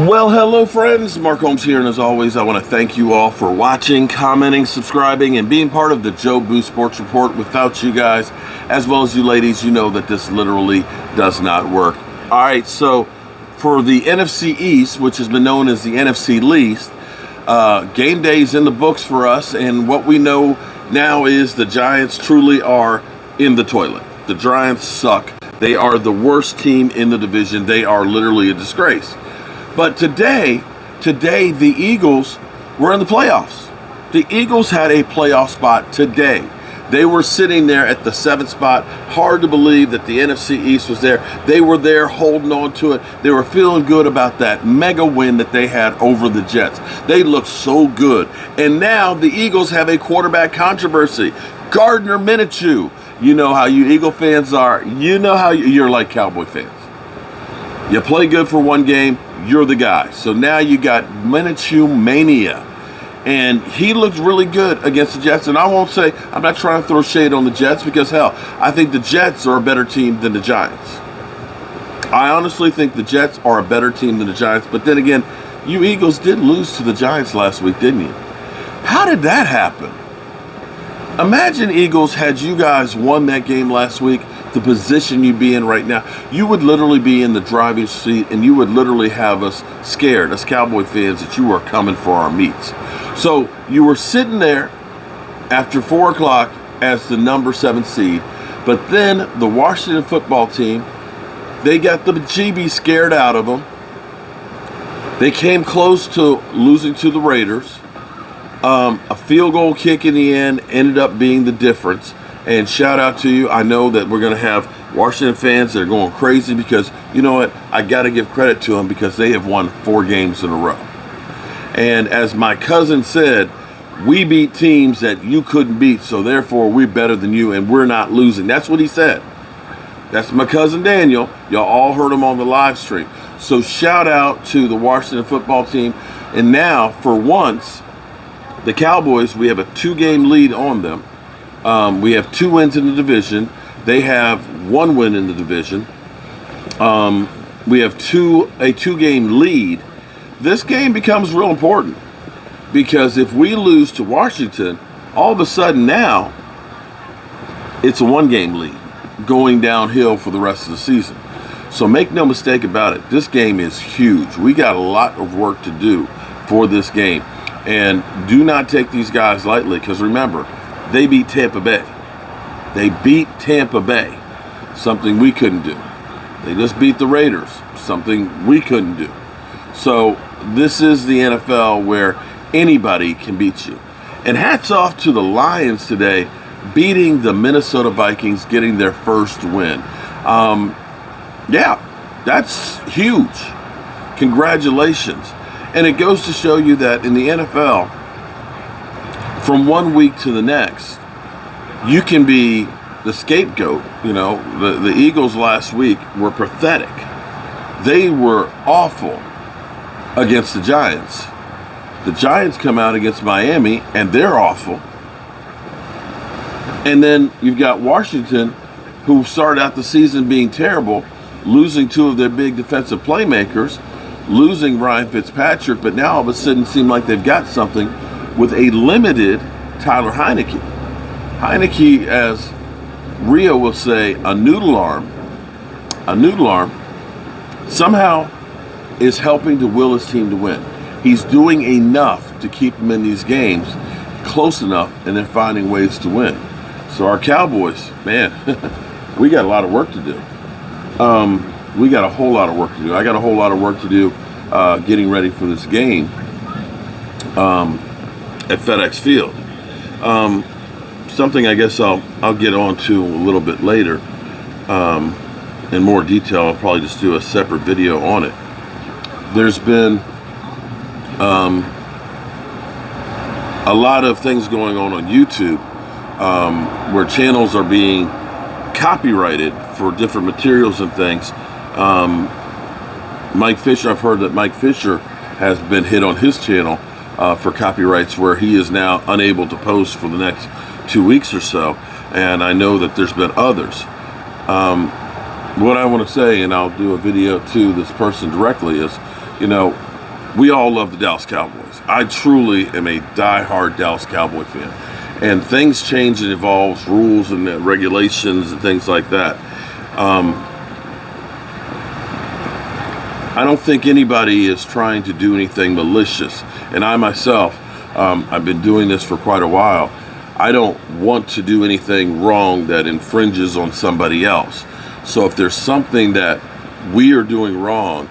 Well, hello friends, Mark Holmes here, and as always, I want to thank you all for watching, commenting, subscribing, and being part of the Joe Boo Sports Report. Without you guys, as well as you ladies, you know that this literally does not work. All right, so for the NFC East, which has been known as the NFC least, game day's in the books for us, and what we know now is the Giants truly are in the toilet. The Giants suck. They are the worst team in the division. They are literally a disgrace. But today, the Eagles were in the playoffs. The Eagles had a playoff spot today. They were sitting there at the 7th spot. Hard to believe that the NFC East was there. They were there holding on to it. They were feeling good about that mega win that they had over the Jets. They looked so good. And now the Eagles have a quarterback controversy. Gardner Minshew. You know how you Eagle fans are. You know how you're like Cowboy fans. You play good for one game, you're the guy. So now you got Minshew mania. And he looked really good against the Jets. And I won't say, I'm not trying to throw shade on the Jets because, hell, I think the Jets are a better team than the Giants. I honestly think the Jets are a better team than the Giants. But then again, you Eagles did lose to the Giants last week, didn't you? How did that happen? Imagine, Eagles, had you guys won that game last week, the position you'd be in right now, you would literally be in the driver's seat and you would literally have us scared, us Cowboy fans, that you were coming for our meats. So you were sitting there after 4 o'clock as the number 7 seed, but then the Washington football team, they got the bejeebies scared out of them. They came close to losing to the Raiders. A field goal kick in the end ended up being the difference. And shout out to you. I know that we're going to have Washington fans that are going crazy because, you know what, I got to give credit to them because they have won 4 games in a row. And as my cousin said, we beat teams that you couldn't beat, so therefore we're better than you and we're not losing. That's what he said. That's my cousin Daniel. Y'all all heard him on the live stream. So shout out to the Washington football team. And now, for once, the Cowboys, we have a 2-game lead on them. We have 2 wins in the division. They have 1 win in the division. We have a 2-game lead. This game becomes real important because if we lose to Washington, all of a sudden now it's a 1-game lead going downhill for the rest of the season. So make no mistake about it, this game is huge. We got a lot of work to do for this game. And do not take these guys lightly because remember, they beat Tampa Bay. They beat Tampa Bay, something we couldn't do. They just beat the Raiders, something we couldn't do. So this is the NFL where anybody can beat you. And hats off to the Lions today, beating the Minnesota Vikings, getting their first win. Yeah, that's huge. Congratulations. And it goes to show you that in the NFL, from one week to the next, you can be the scapegoat. You know, the Eagles last week were pathetic. They were awful against the Giants. The Giants come out against Miami, and they're awful. And then you've got Washington, who started out the season being terrible, losing 2 of their big defensive playmakers, losing Ryan Fitzpatrick, but now all of a sudden seem like they've got something with a limited Tyler Heineke. Heineke, as Rio will say, a noodle arm, somehow is helping to will his team to win. He's doing enough to keep them in these games close enough and then finding ways to win. So our Cowboys, man, we got a lot of work to do. We got a whole lot of work to do. I got a whole lot of work to do getting ready for this game at FedEx Field. Something I guess I'll get on to a little bit later in more detail. I'll probably just do a separate video on it. There's been a lot of things going on YouTube where channels are being copyrighted for different materials and things. Mike Fisher, I've heard that Mike Fisher has been hit on his channel for copyrights where he is now unable to post for the next 2 weeks or so. And I know that there's been others. What I want to say, and I'll do a video to this person directly, is, you know, we all love the Dallas Cowboys. I truly am a diehard Dallas Cowboy fan. And things change and evolve, rules and regulations and things like that. I don't think anybody is trying to do anything malicious. And I myself, I've been doing this for quite a while. I don't want to do anything wrong that infringes on somebody else. So if there's something that we are doing wrong,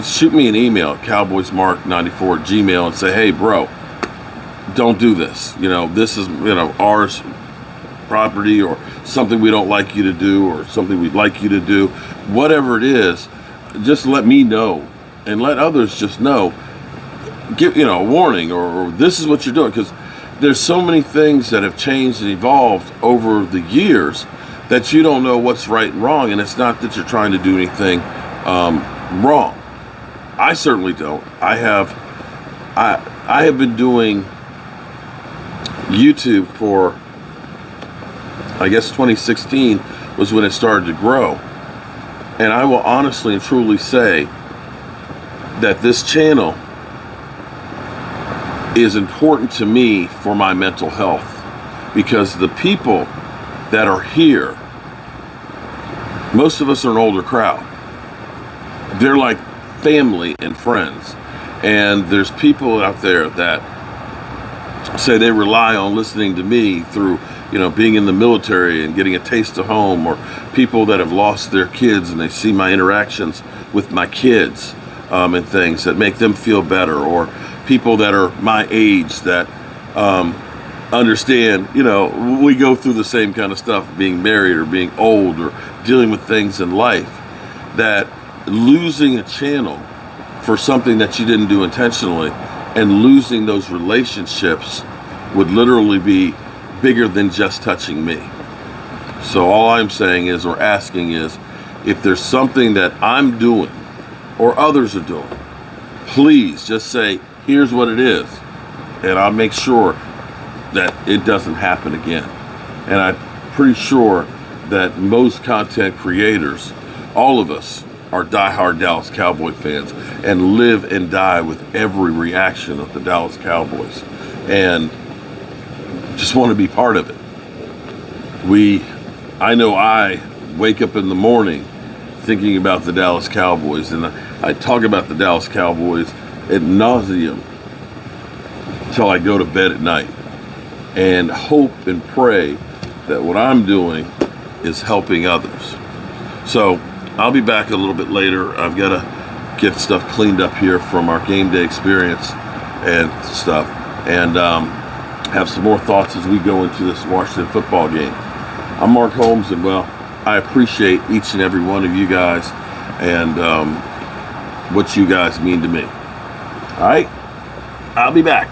shoot me an email at cowboysmark94@gmail and say, hey, bro, don't do this. This is, ours property, or something we don't like you to do, or something we'd like you to do. Whatever it is, just let me know and let others just know. Give, a warning, or this is what you're doing. Because there's so many things that have changed and evolved over the years that you don't know what's right and wrong. And it's not that you're trying to do anything wrong. I certainly don't. I have been doing YouTube for, I guess 2016 was when it started to grow. And I will honestly and truly say that this channel is important to me for my mental health, because the people that are here, most of us are an older crowd. They're like family and friends. And there's people out there that say they rely on listening to me through, being in the military and getting a taste of home, or people that have lost their kids and they see my interactions with my kids and things that make them feel better, or people that are my age that understand, we go through the same kind of stuff, being married or being old or dealing with things in life, that losing a channel for something that you didn't do intentionally and losing those relationships would literally be bigger than just touching me. So all I'm saying is, or asking is, if there's something that I'm doing or others are doing, please just say, here's what it is, and I'll make sure that it doesn't happen again. And I'm pretty sure that most content creators, all of us, are diehard Dallas Cowboy fans and live and die with every reaction of the Dallas Cowboys, and just want to be part of it. I know I wake up in the morning thinking about the Dallas Cowboys, and I talk about the Dallas Cowboys ad nauseum until I go to bed at night, and hope and pray that what I'm doing is helping others. So I'll be back a little bit later. I've got to get stuff cleaned up here from our game day experience and stuff, and have some more thoughts as we go into this Washington football game. I'm Mark Holmes, and I appreciate each and every one of you guys and what you guys mean to me. All right, I'll be back.